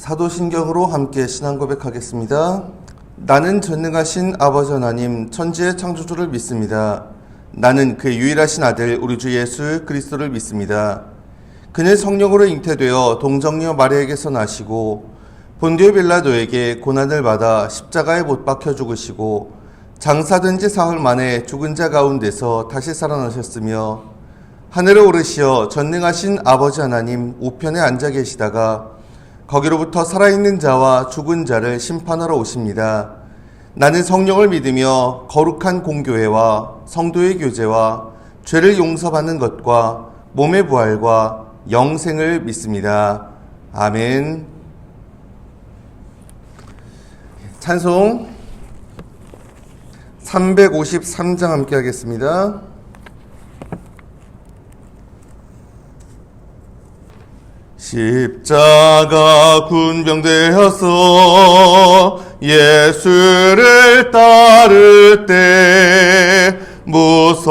사도신경으로 함께 신앙 고백하겠습니다. 나는 전능하신 아버지 하나님 천지의 창조주를 믿습니다. 나는 그의 유일하신 아들 우리 주 예수 그리스도를 믿습니다. 그는 성령으로 잉태되어 동정녀 마리아에게서 나시고 본디오 빌라도에게 고난을 받아 십자가에 못 박혀 죽으시고 장사된 지 사흘 만에 죽은 자 가운데서 다시 살아나셨으며 하늘에 오르시어 전능하신 아버지 하나님 우편에 앉아 계시다가 거기로부터 살아있는 자와 죽은 자를 심판하러 오십니다. 나는 성령을 믿으며 거룩한 공교회와 성도의 교제와 죄를 용서받는 것과 몸의 부활과 영생을 믿습니다. 아멘. 찬송 353장 함께 하겠습니다. 십자가 군병되어서 예수를 따를 때 무서워하는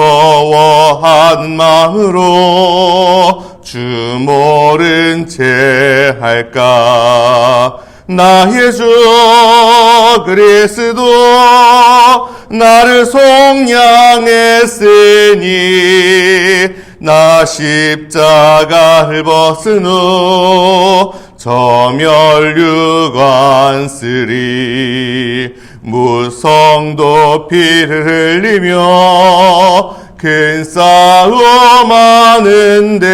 마음으로 주 모른 채 할까. 나의 주 그리스도 나를 속량했으니 나 십자가를 벗은 후 저 멸류관 쓰리. 무성도 피를 흘리며 큰 싸움 하는데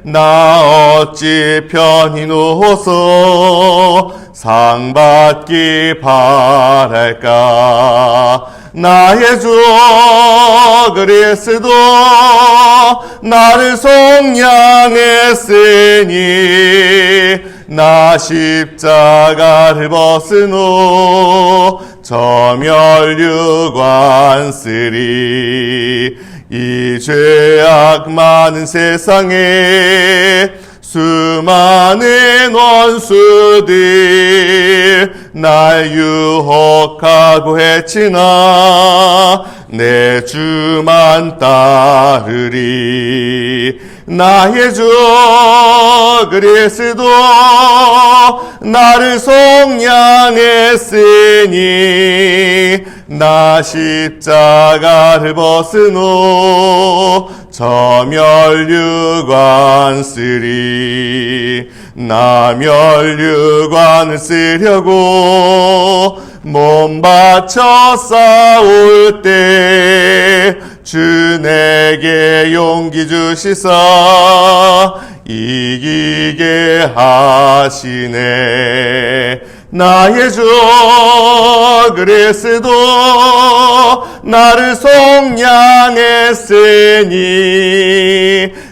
나 어찌 편히 누워서 상 받기 바랄까. 나의 주 그리스도 나를 속량했으니 나 십자가를 벗은 후 저 멸류관 쓰리. 이 죄악 많은 세상에 수많은 원수들 날 유혹하고 해치나 내 주만 따르리. 나의 주 그리스도 나를 속량했으니 나 십자가를 벗은 후 저 멸류관 쓰리. 나 멸류관을 쓰려고 몸 바쳐 싸울 때 주 내게 용기 주시사 이기게 하시네. 나의 주 그리스도 나를 속량했으니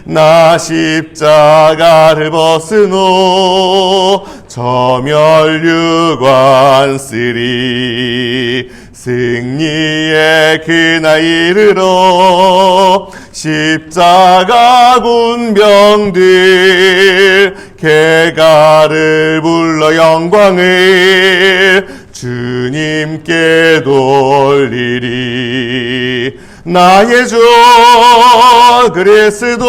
나 십자가를 벗은 후 저 멸류관 쓰리. 승리의 그날 이르러 십자가 군병들 개가를 불러 영광을 주님께 돌리리. 나의 주 그리스도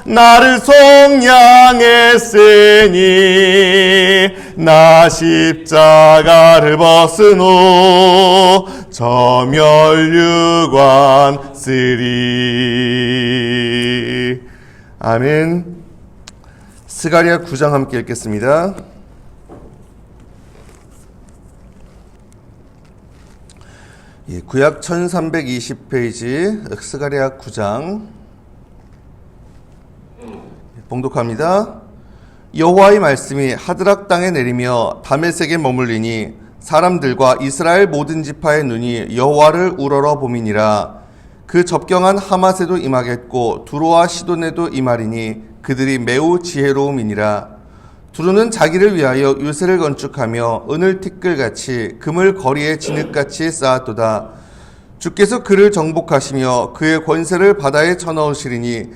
나를 속량했으니 나 십자가를 벗은 후 저 멸류관 쓰리. 아멘. 스가랴 9장 함께 읽겠습니다. 구약 1320페이지 스가랴 9장 봉독합니다. 여호와의 말씀이 하드락 땅에 내리며 다메섹에 머물리니 사람들과 이스라엘 모든 지파의 눈이 여호와를 우러러 봄이니라. 그 접경한 하맛에도 임하겠고 두로와 시돈에도 임하리니 그들이 매우 지혜로움이니라. 두루는 자기를 위하여 요새를 건축하며 은을 티끌같이 금을 거리에 진흙같이 쌓았도다. 주께서 그를 정복하시며 그의 권세를 바다에 쳐넣으시리니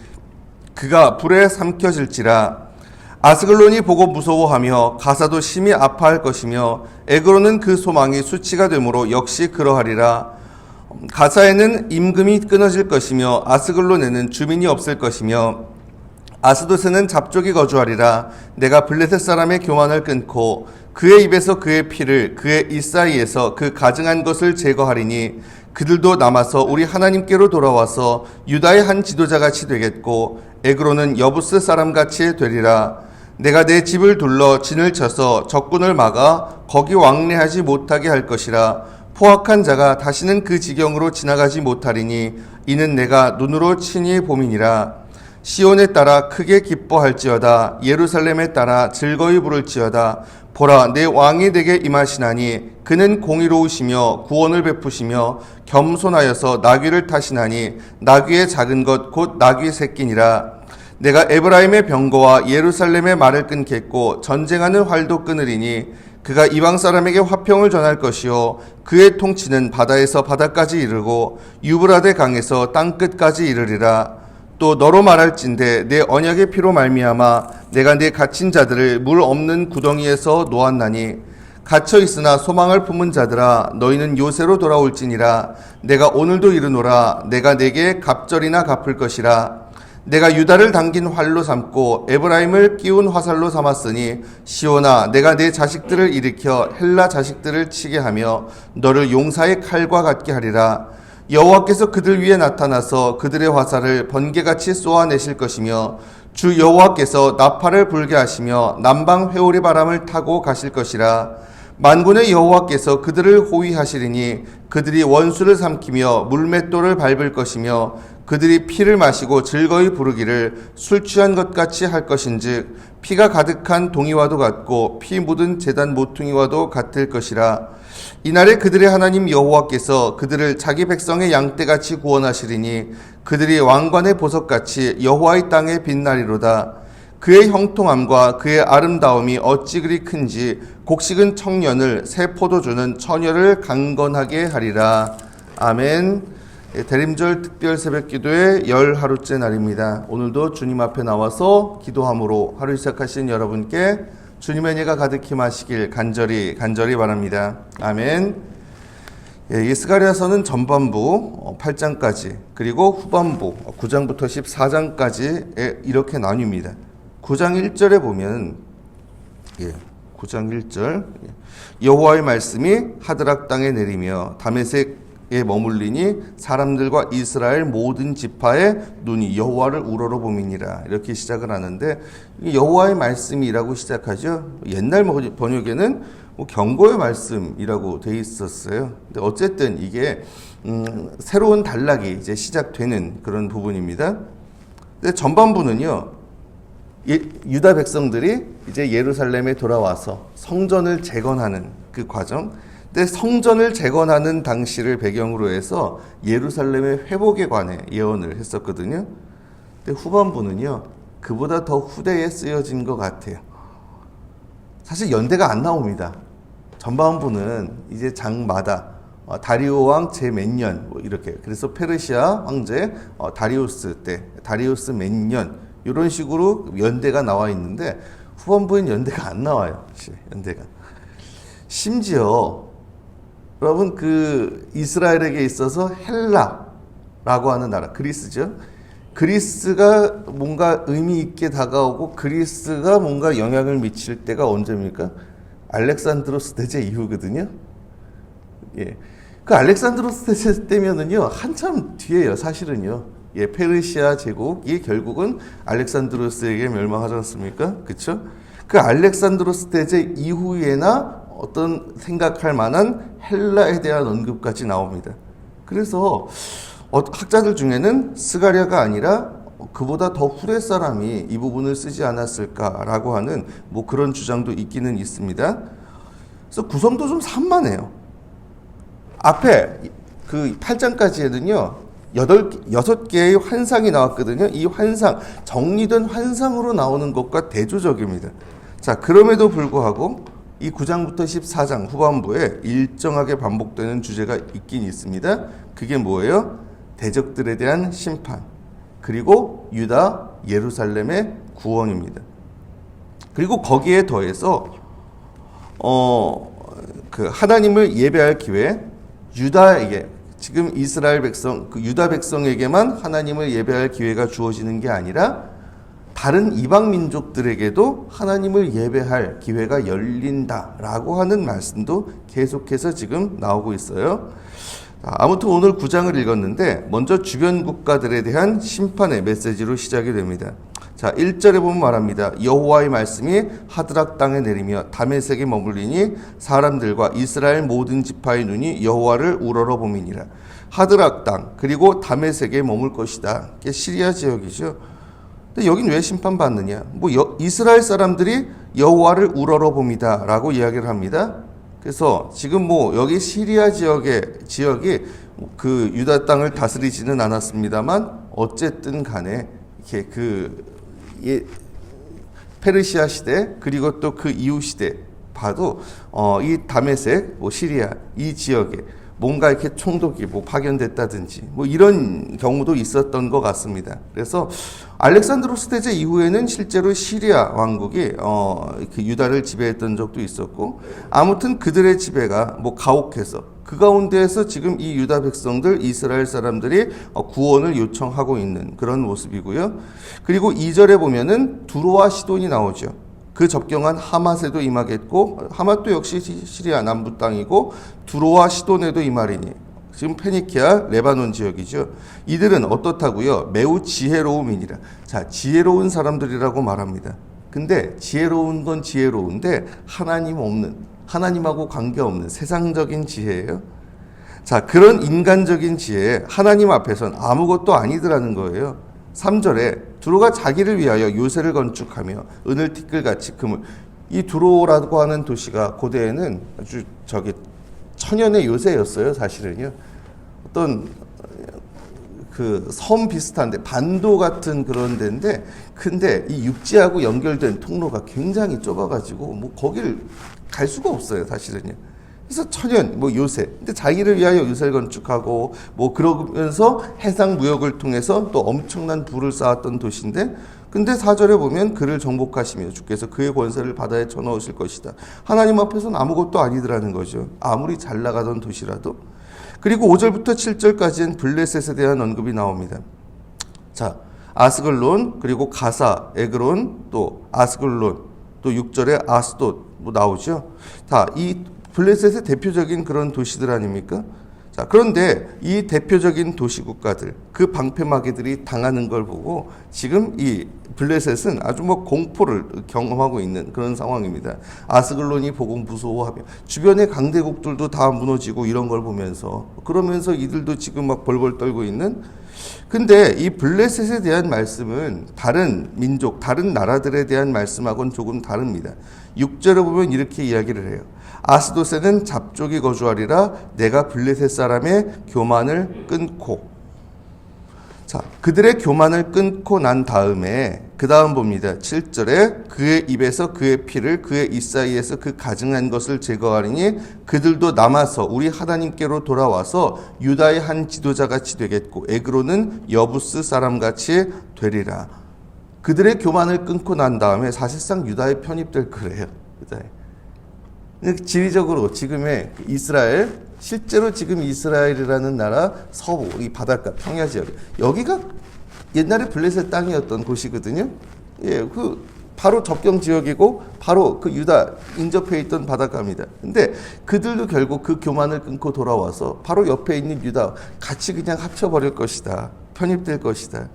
그가 불에 삼켜질지라. 아스글론이 보고 무서워하며 가사도 심히 아파할 것이며 에그로는 그 소망이 수치가 되므로 역시 그러하리라. 가사에는 임금이 끊어질 것이며 아스글론에는 주민이 없을 것이며 아스돗에는 잡족이 거주하리라. 내가 블레셋 사람의 교만을 끊고 그의 입에서 그의 피를 그의 입 사이에서 그 가증한 것을 제거하리니 그들도 남아서 우리 하나님께로 돌아와서 유다의 한 지도자같이 되겠고 에그로는 여부스 사람같이 되리라. 내가 내 집을 둘러 진을 쳐서 적군을 막아 거기 왕래하지 못하게 할 것이라. 포악한 자가 다시는 그 지경으로 지나가지 못하리니 이는 내가 눈으로 친히 봄이니라. 시온에 따라 크게 기뻐할지어다. 예루살렘에 따라 즐거이 부를지어다. 보라, 내 왕이 내게 임하시나니 그는 공의로우시며 구원을 베푸시며 겸손하여서 나귀를 타시나니 나귀의 작은 것 곧 나귀 새끼니라. 내가 에브라임의 병거와 예루살렘의 말을 끊겠고 전쟁하는 활도 끊으리니 그가 이방 사람에게 화평을 전할 것이요 그의 통치는 바다에서 바다까지 이르고 유브라데 강에서 땅끝까지 이르리라. 또 너로 말할진대 내 언약의 피로 말미암아 내가 내 갇힌 자들을 물 없는 구덩이에서 놓았나니 갇혀 있으나 소망을 품은 자들아 너희는 요새로 돌아올지니라. 내가 오늘도 이르노라. 내가 내게 갑절이나 갚을 것이라. 내가 유다를 당긴 활로 삼고 에브라임을 끼운 화살로 삼았으니 시온아 내가 내 자식들을 일으켜 헬라 자식들을 치게 하며 너를 용사의 칼과 같게 하리라. 여호와께서 그들 위에 나타나서 그들의 화살을 번개같이 쏘아내실 것이며 주 여호와께서 나팔을 불게 하시며 남방 회오리 바람을 타고 가실 것이라. 만군의 여호와께서 그들을 호위하시리니 그들이 원수를 삼키며 물맷돌을 밟을 것이며 그들이 피를 마시고 즐거이 부르기를 술 취한 것 같이 할 것인즉 피가 가득한 동이와도 같고 피 묻은 제단 모퉁이와도 같을 것이라. 이날에 그들의 하나님 여호와께서 그들을 자기 백성의 양떼같이 구원하시리니 그들이 왕관의 보석같이 여호와의 땅에 빛나리로다. 그의 형통함과 그의 아름다움이 어찌 그리 큰지 곡식은 청년을 새 포도주는 처녀를 강건하게 하리라. 아멘. 대림절 특별 새벽기도의 10하루째 날입니다. 오늘도 주님 앞에 나와서 기도함으로 하루 시작하신 여러분께 주님의 은혜가 가득히 마시길 간절히 바랍니다. 아멘. 이 스가랴서는 전반부 8장까지 그리고 후반부 9장부터 14장까지 이렇게 나뉩니다. 9장 1절에 보면 9장 1절 여호와의 말씀이 하드락 땅에 내리며 다메섹에 머물리니 사람들과 이스라엘 모든 지파의 눈이 여호와를 우러러 봄이니라. 이렇게 시작을 하는데 여호와의 말씀이라고 시작하죠. 옛날 번역에는 경고의 말씀이라고 돼 있었어요. 근데 어쨌든 이게 새로운 단락이 이제 시작되는 그런 부분입니다. 근데 전반부는요. 유다 백성들이 이제 예루살렘에 돌아와서 성전을 재건하는 그 과정. 근데 성전을 재건하는 당시를 배경으로 해서 예루살렘의 회복에 관해 예언을 했었거든요. 근데 후반부는요. 그보다 더 후대에 쓰여진 것 같아요. 사실 연대가 안 나옵니다. 전반부는 이제 장마다 다리오 왕 제 몇 년 이렇게 그래서 페르시아 황제 다리우스 때 다리우스 몇 년 이런 식으로 연대가 나와 있는데 후반부엔 연대가 안 나와요. 연대가. 심지어 여러분 그 이스라엘에게 있어서 헬라라고 하는 나라 그리스죠. 그리스가 뭔가 의미 있게 다가오고 그리스가 뭔가 영향을 미칠 때가 언제입니까? 알렉산드로스 대제 이후거든요. 예. 그 알렉산드로스 대제 때면은요 한참 뒤에요 사실은요. 페르시아 제국이 결국은 알렉산드로스에게 멸망하지 않습니까? 그렇죠? 그 알렉산드로스 대제 이후에나 어떤 생각할 만한 헬라에 대한 언급까지 나옵니다. 그래서 학자들 중에는 스가랴가 아니라 그보다 더 후레 사람이 이 부분을 쓰지 않았을까라고 하는 뭐 그런 주장도 있기는 있습니다. 그래서 구성도 좀 산만해요. 앞에 그 8장까지에는요. 6개의 환상이 나왔거든요. 이 환상, 정리된 환상으로 나오는 것과 대조적입니다. 자, 그럼에도 불구하고 이 9장부터 14장 후반부에 일정하게 반복되는 주제가 있긴 있습니다. 그게 뭐예요? 대적들에 대한 심판, 그리고 유다, 예루살렘의 구원입니다. 그리고 거기에 더해서 그 하나님을 예배할 기회, 유다에게 지금 이스라엘 백성, 그 유다 백성에게만 하나님을 예배할 기회가 주어지는 게 아니라 다른 이방 민족들에게도 하나님을 예배할 기회가 열린다라고 하는 말씀도 계속해서 지금 나오고 있어요. 아무튼 오늘 9장을 읽었는데 먼저 주변 국가들에 대한 심판의 메시지로 시작이 됩니다. 자, 1절에 보면 말합니다. 여호와의 말씀이 하드락 땅에 내리며 다메섹에 머물리니 사람들과 이스라엘 모든 지파의 눈이 여호와를 우러러 봄이니라. 하드락 땅 그리고 다메섹에 머물 것이다. 이게 시리아 지역이죠. 근데 여긴 왜 심판받느냐? 이스라엘 사람들이 여호와를 우러러 봄이다라고 이야기를 합니다. 그래서 지금 여기 시리아 지역이 그 유다 땅을 다스리지는 않았습니다만 어쨌든 간에 이렇게 페르시아 시대 그리고 또 그 이후 시대 봐도 이 다메섹 시리아 이 지역에 뭔가 이렇게 총독이 파견됐다든지 이런 경우도 있었던 것 같습니다. 그래서 알렉산드로스 대제 이후에는 실제로 시리아 왕국이 유다를 지배했던 적도 있었고, 아무튼 그들의 지배가 가혹해서 그 가운데에서 지금 이 유다 백성들 이스라엘 사람들이 구원을 요청하고 있는 그런 모습이고요. 그리고 2절에 보면은 두로와 시돈이 나오죠. 그 접경한 하맛에도 임하겠고, 하맛도 역시 시리아 남부 땅이고 두로와 시돈에도 임하리니, 지금 페니키아 레바논 지역이죠. 이들은 어떻다고요? 매우 지혜로움이니라. 자, 지혜로운 사람들이라고 말합니다. 근데 지혜로운 건 지혜로운데 하나님하고 관계없는 세상적인 지혜예요. 자, 그런 인간적인 지혜에 하나님 앞에선 아무것도 아니더라는 거예요. 3절에 두로가 자기를 위하여 요새를 건축하며 은을 티끌같이 금을, 이 두로라고 하는 도시가 고대에는 아주 천연의 요새였어요. 사실은요. 어떤 그 섬 비슷한데 반도 같은 그런 데인데, 근데 이 육지하고 연결된 통로가 굉장히 좁아가지고 거기를 갈 수가 없어요. 사실은요. 그래서 천연 요새, 근데 자기를 위하여 요새를 건축하고 그러면서 해상 무역을 통해서 또 엄청난 부를 쌓았던 도시인데, 근데 4절에 보면 그를 정복하시며 주께서 그의 권세를 바다에 쳐넣으실 것이다. 하나님 앞에서는 아무것도 아니더라는 거죠. 아무리 잘 나가던 도시라도. 그리고 5절부터 7절까지는 블레셋에 대한 언급이 나옵니다. 자, 아스글론, 그리고 가사, 에그론, 또 아스글론, 또 6절에 아스돗 나오죠. 이 블레셋의 대표적인 그런 도시들 아닙니까? 자, 그런데 이 대표적인 도시 국가들, 그 방패마개들이 당하는 걸 보고 지금 이 블레셋은 아주 공포를 경험하고 있는 그런 상황입니다. 아스글론이 보고 무서워하며 주변의 강대국들도 다 무너지고 이런 걸 보면서, 그러면서 이들도 지금 벌벌 떨고 있는. 근데 이 블레셋에 대한 말씀은 다른 민족, 다른 나라들에 대한 말씀하고는 조금 다릅니다. 6절에 보면 이렇게 이야기를 해요. 아스돗에는 잡족이 거주하리라. 내가 블레셋 사람의 교만을 끊고. 자, 그들의 교만을 끊고 난 다음에 그 다음 봅니다. 7절에 그의 입에서 그의 피를 그의 입 사이에서 그 가증한 것을 제거하리니 그들도 남아서 우리 하나님께로 돌아와서 유다의 한 지도자같이 되겠고 에그로는 여부스 사람같이 되리라. 그들의 교만을 끊고 난 다음에 사실상 유다에 편입될 거래요. 지리적으로 지금의 이스라엘, 실제로 지금 이스라엘이라는 나라 서부 이 바닷가 평야 지역, 여기가 옛날에 블레셋 땅이었던 곳이거든요. 예, 바로 접경 지역이고 바로 그 유다 인접해 있던 바닷가입니다. 근데 그들도 결국 그 교만을 끊고 돌아와서 바로 옆에 있는 유다 같이 그냥 합쳐버릴 것이다. 편입될 것이다.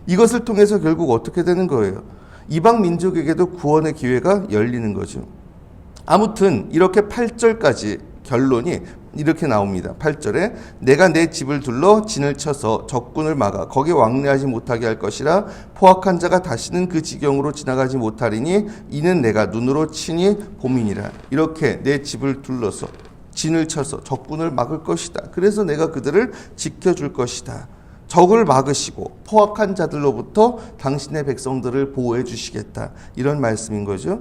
이것을 통해서 결국 어떻게 되는 거예요? 이방 민족에게도 구원의 기회가 열리는 거죠. 아무튼 이렇게 8절까지 결론이 이렇게 나옵니다. 8절에 내가 내 집을 둘러 진을 쳐서 적군을 막아 거기 왕래하지 못하게 할 것이라. 포악한 자가 다시는 그 지경으로 지나가지 못하리니 이는 내가 눈으로 친히 봄이니라. 이렇게 내 집을 둘러서 진을 쳐서 적군을 막을 것이다. 그래서 내가 그들을 지켜줄 것이다. 적을 막으시고 포악한 자들로부터 당신의 백성들을 보호해 주시겠다. 이런 말씀인 거죠.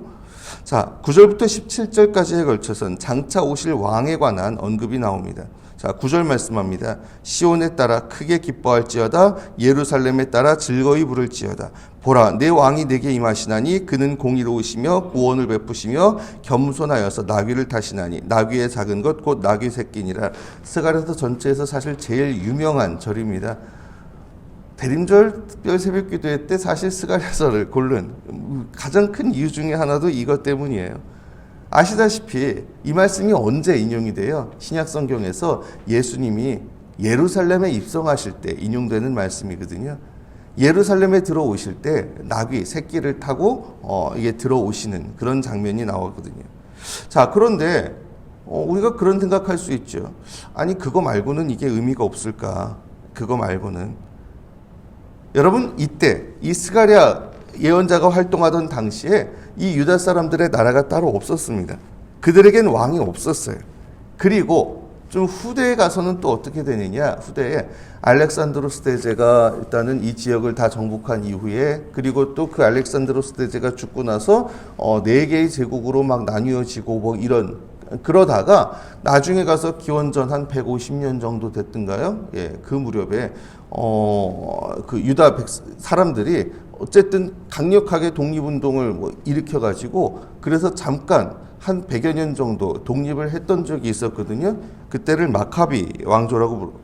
자, 9절부터 17절까지에 걸쳐선 장차 오실 왕에 관한 언급이 나옵니다. 자, 9절 말씀합니다. 시온에 따라 크게 기뻐할지어다. 예루살렘에 따라 즐거이 부를지어다. 보라, 내 왕이 내게 임하시나니 그는 공의로우시며 구원을 베푸시며 겸손하여서 나귀를 타시나니 나귀의 작은 것 곧 나귀 새끼니라. 스가랴서 전체에서 사실 제일 유명한 절입니다. 대림절 특별 새벽 기도회 때 사실 스가랴서를 고른 가장 큰 이유 중에 하나도 이것 때문이에요. 아시다시피 이 말씀이 언제 인용이 돼요? 신약 성경에서 예수님이 예루살렘에 입성하실 때 인용되는 말씀이거든요. 예루살렘에 들어오실 때 나귀 새끼를 타고 이게 들어오시는 그런 장면이 나오거든요. 자, 그런데 우리가 그런 생각할 수 있죠. 아니, 그거 말고는 이게 의미가 없을까? 그거 말고는. 여러분, 이때 이 스가랴 예언자가 활동하던 당시에 이 유다 사람들의 나라가 따로 없었습니다. 그들에겐 왕이 없었어요. 그리고 좀 후대에 가서는 또 어떻게 되느냐. 후대에 알렉산드로스 대제가 일단은 이 지역을 다 정복한 이후에, 그리고 또 그 알렉산드로스 대제가 죽고 나서 4개의 제국으로 막 나뉘어지고 뭐 이런, 그러다가 나중에 가서 기원전 한 150년 정도 됐던가요? 예, 그 무렵에 그 유다 사람들이 어쨌든 강력하게 독립운동을 일으켜가지고, 그래서 잠깐 한 100여 년 정도 독립을 했던 적이 있었거든요. 그때를 마카비 왕조라고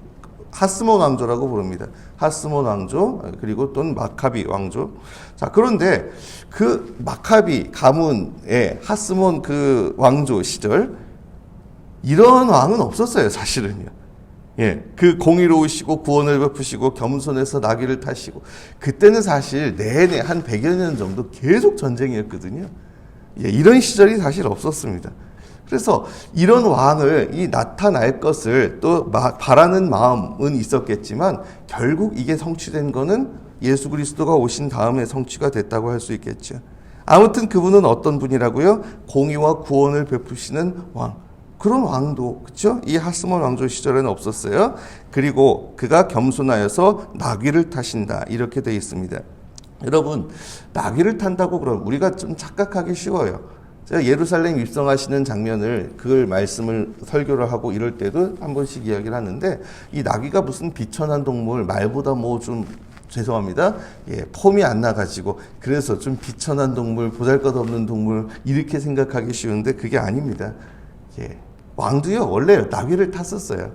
하스몬 왕조라고 부릅니다. 하스몬 왕조, 그리고 또는 마카비 왕조. 자, 그런데 그 마카비 가문의 하스몬 그 왕조 시절, 이런 왕은 없었어요, 사실은요. 예, 그 공의로우시고 구원을 베푸시고 겸손해서 나귀를 타시고, 그때는 사실 내내 한 100여 년 정도 계속 전쟁이었거든요. 예, 이런 시절이 사실 없었습니다. 그래서 이런 왕을 나타날 것을 또 바라는 마음은 있었겠지만, 결국 이게 성취된 거는 예수 그리스도가 오신 다음에 성취가 됐다고 할 수 있겠죠. 아무튼 그분은 어떤 분이라고요? 공의와 구원을 베푸시는 왕. 그런 왕도, 그렇죠? 이 하스몬 왕조 시절에는 없었어요. 그리고 그가 겸손하여서 나귀를 타신다, 이렇게 되어 있습니다. 여러분, 나귀를 탄다고 그러면 우리가 좀 착각하기 쉬워요. 제가 예루살렘 입성하시는 장면을, 그걸 말씀을 설교를 하고 이럴 때도 한 번씩 이야기를 하는데, 이 나귀가 무슨 비천한 동물, 말보다 뭐 좀 죄송합니다. 예, 폼이 안 나가지고 그래서 좀 비천한 동물, 보잘것없는 동물, 이렇게 생각하기 쉬운데 그게 아닙니다. 예, 왕도요 원래 나귀를 탔었어요.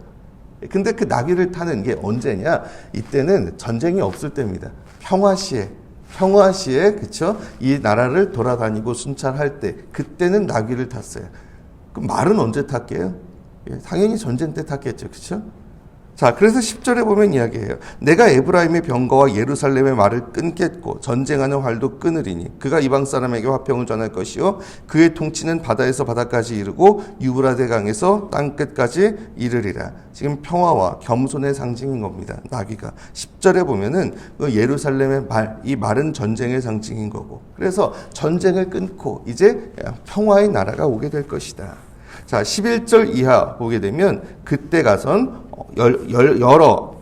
근데 그 나귀를 타는 게 언제냐? 이때는 전쟁이 없을 때입니다. 평화시에, 그쵸? 이 나라를 돌아다니고 순찰할 때, 그때는 나귀를 탔어요. 그럼 말은 언제 탔게요? 예, 당연히 전쟁 때 탔겠죠, 그쵸? 자, 그래서 10절에 보면 이야기해요. 내가 에브라임의 병거와 예루살렘의 말을 끊겠고 전쟁하는 활도 끊으리니 그가 이방 사람에게 화평을 전할 것이요 그의 통치는 바다에서 바다까지 이르고 유브라데 강에서 땅끝까지 이르리라. 지금 평화와 겸손의 상징인 겁니다. 나귀가 10절에 보면은 그 예루살렘의 말, 이 말은 전쟁의 상징인 거고, 그래서 전쟁을 끊고 이제 평화의 나라가 오게 될 것이다. 자, 11절 이하 보게 되면 그때 가선 여러,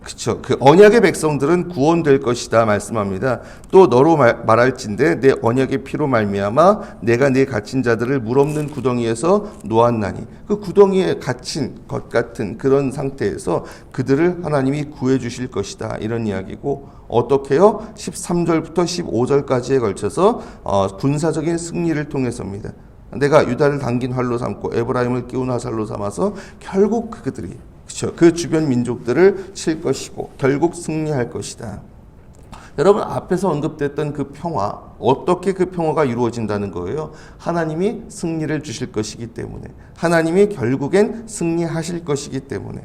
그쵸, 그 언약의 백성들은 구원될 것이다 말씀합니다. 또 너로 말할진대 내 언약의 피로 말미암아 내가 네 갇힌 자들을 물 없는 구덩이에서 놓았나니, 그 구덩이에 갇힌 것 같은 그런 상태에서 그들을 하나님이 구해 주실 것이다, 이런 이야기고, 어떻게요? 13절부터 15절까지에 걸쳐서 군사적인 승리를 통해서입니다. 내가 유다를 당긴 활로 삼고 에브라임을 끼운 화살로 삼아서 결국 그들이, 그렇죠, 그 주변 민족들을 칠 것이고 결국 승리할 것이다. 여러분, 앞에서 언급됐던 그 평화, 어떻게 그 평화가 이루어진다는 거예요? 하나님이 승리를 주실 것이기 때문에, 하나님이 결국엔 승리하실 것이기 때문에.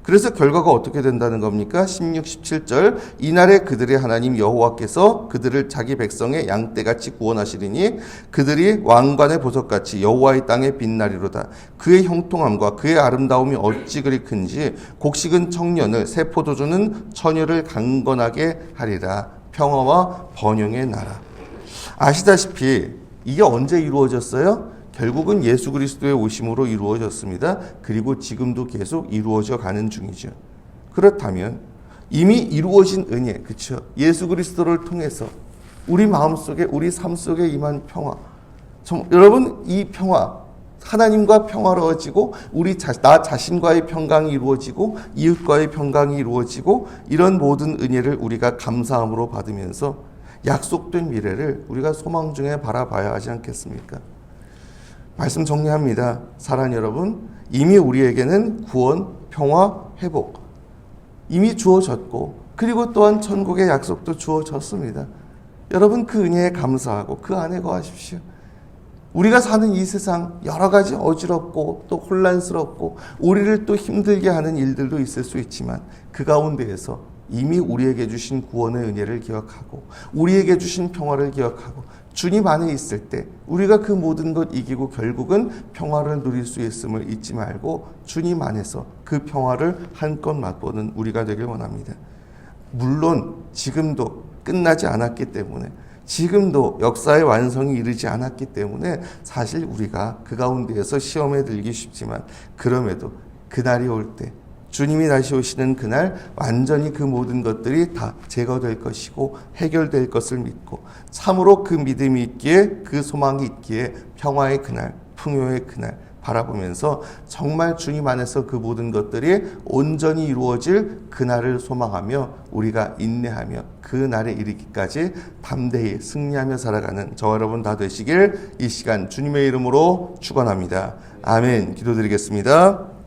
그래서 결과가 어떻게 된다는 겁니까? 16, 17절 이날에 그들의 하나님 여호와께서 그들을 자기 백성의 양떼같이 구원하시리니 그들이 왕관의 보석같이 여호와의 땅에 빛나리로다. 그의 형통함과 그의 아름다움이 어찌 그리 큰지 곡식은 청년을, 새 포도주는 처녀를 강건하게 하리라. 평화와 번영의 나라. 아시다시피 이게 언제 이루어졌어요? 결국은 예수 그리스도의 오심으로 이루어졌습니다. 그리고 지금도 계속 이루어져 가는 중이죠. 그렇다면 이미 이루어진 은혜, 그렇죠? 예수 그리스도를 통해서 우리 마음속에, 우리 삶 속에 임한 평화. 여러분, 이 평화, 하나님과 평화로워지고 나 자신과의 평강이 이루어지고 이웃과의 평강이 이루어지고, 이런 모든 은혜를 우리가 감사함으로 받으면서 약속된 미래를 우리가 소망 중에 바라봐야 하지 않겠습니까? 말씀 정리합니다. 사랑하는 여러분, 이미 우리에게는 구원, 평화, 회복 이미 주어졌고, 그리고 또한 천국의 약속도 주어졌습니다. 여러분 그 은혜에 감사하고 그 안에 거하십시오. 우리가 사는 이 세상 여러 가지 어지럽고 또 혼란스럽고 우리를 또 힘들게 하는 일들도 있을 수 있지만 그 가운데에서 이미 우리에게 주신 구원의 은혜를 기억하고 우리에게 주신 평화를 기억하고 주님 안에 있을 때 우리가 그 모든 것 이기고 결국은 평화를 누릴 수 있음을 잊지 말고 주님 안에서 그 평화를 한껏 맛보는 우리가 되길 원합니다. 물론 지금도 끝나지 않았기 때문에 지금도 역사의 완성이 이르지 않았기 때문에 사실 우리가 그 가운데에서 시험에 들기 쉽지만 그럼에도 그날이 올 때 주님이 다시 오시는 그날 완전히 그 모든 것들이 다 제거될 것이고 해결될 것을 믿고 참으로 그 믿음이 있기에 그 소망이 있기에 평화의 그날, 풍요의 그날 바라보면서 정말 주님 안에서 그 모든 것들이 온전히 이루어질 그날을 소망하며 우리가 인내하며 그 날에 이르기까지 담대히 승리하며 살아가는 저와 여러분 다 되시길 이 시간 주님의 이름으로 축원합니다. 아멘. 기도드리겠습니다.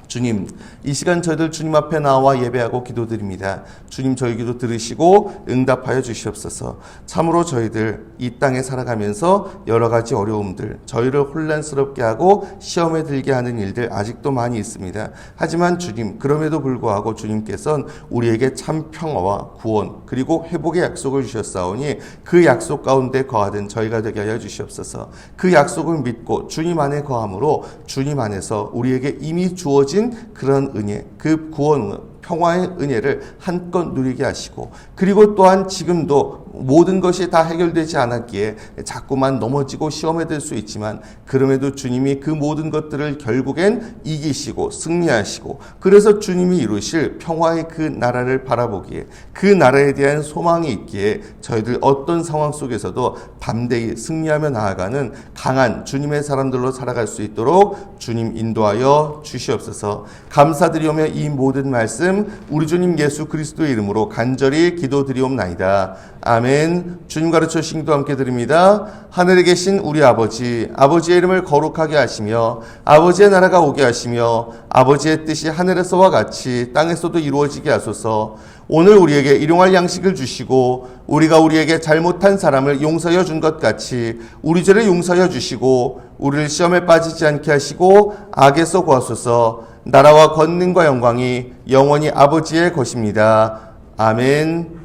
주님, 이 시간 저희들 주님 앞에 나와 예배하고 기도드립니다. 주님 저희 기도 들으시고 응답하여 주시옵소서. 참으로 저희들 이 땅에 살아가면서 여러 가지 어려움들, 저희를 혼란스럽게 하고 시험에 들게 하는 일들 아직도 많이 있습니다. 하지만 주님, 그럼에도 불구하고 주님께서는 우리에게 참 평화와 구원 그리고 회복의 약속을 주셨사오니 그 약속 가운데 거하던 저희가 되게 하여 주시옵소서. 그 약속을 믿고 주님 안에 거함으로 주님 안에서 우리에게 이미 주어진 그런 은혜, 그 구원, 평화의 은혜를 한껏 누리게 하시고 그리고 또한 지금도 모든 것이 다 해결되지 않았기에 자꾸만 넘어지고 시험에 들 수 있지만 그럼에도 주님이 그 모든 것들을 결국엔 이기시고 승리하시고 그래서 주님이 이루실 평화의 그 나라를 바라보기에 그 나라에 대한 소망이 있기에 저희들 어떤 상황 속에서도 담대히 승리하며 나아가는 강한 주님의 사람들로 살아갈 수 있도록 주님 인도하여 주시옵소서. 감사드리오며 이 모든 말씀 우리 주님 예수 그리스도의 이름으로 간절히 기도드리옵나이다. 아멘. 주님 가르쳐 주신 기도 함께 드립니다. 하늘에 계신 우리 아버지, 아버지의 이름을 거룩하게 하시며 아버지의 나라가 오게 하시며 아버지의 뜻이 하늘에서와 같이 땅에서도 이루어지게 하소서. 오늘 우리에게 일용할 양식을 주시고 우리가 우리에게 잘못한 사람을 용서하여 준 것 같이 우리 죄를 용서하여 주시고 우리를 시험에 빠지지 않게 하시고 악에서 구하소서. 나라와 권능과 영광이 영원히 아버지의 것입니다. 아멘.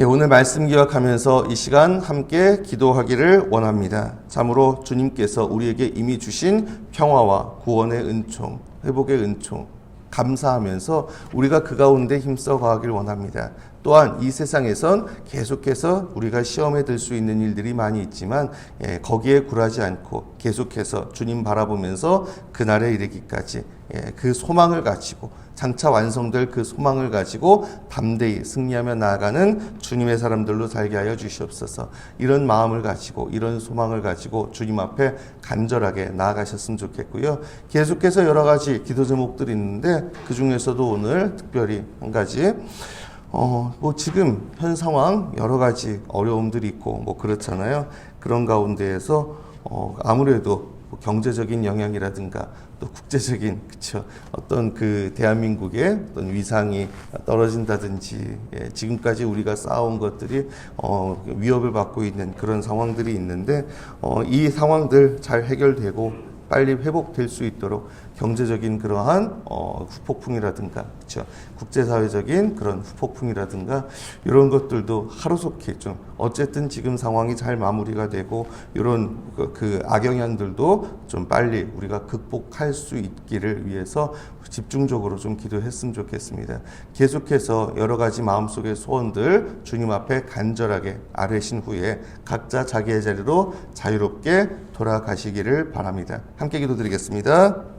오늘 말씀 기억하면서 이 시간 함께 기도하기를 원합니다. 참으로 주님께서 우리에게 이미 주신 평화와 구원의 은총, 회복의 은총 감사하면서 우리가 그 가운데 힘써 가기를 원합니다. 또한 이 세상에선 계속해서 우리가 시험에 들 수 있는 일들이 많이 있지만 거기에 굴하지 않고 계속해서 주님 바라보면서 그날에 이르기까지 그 소망을 가지고 장차 완성될 그 소망을 가지고 담대히 승리하며 나아가는 주님의 사람들로 살게 하여 주시옵소서. 이런 마음을 가지고 이런 소망을 가지고 주님 앞에 간절하게 나아가셨으면 좋겠고요. 계속해서 여러 가지 기도 제목들이 있는데 그 중에서도 오늘 특별히 한 가지 지금 현 상황 여러 가지 어려움들이 있고 그렇잖아요. 그런 가운데에서 아무래도 경제적인 영향이라든가 또 국제적인 어떤 그 대한민국의 어떤 위상이 떨어진다든지 지금까지 우리가 쌓아온 것들이 위협을 받고 있는 그런 상황들이 있는데 이 상황들 잘 해결되고 빨리 회복될 수 있도록 경제적인 그러한 후폭풍이라든가 국제사회적인 그런 후폭풍이라든가 이런 것들도 하루속히 좀 어쨌든 지금 상황이 잘 마무리가 되고 이런 그 악영향들도 좀 빨리 우리가 극복할 수 있기를 위해서 집중적으로 좀 기도했으면 좋겠습니다. 계속해서 여러 가지 마음속의 소원들 주님 앞에 간절하게 아뢰신 후에 각자 자기의 자리로 자유롭게 돌아가시기를 바랍니다. 함께 기도드리겠습니다.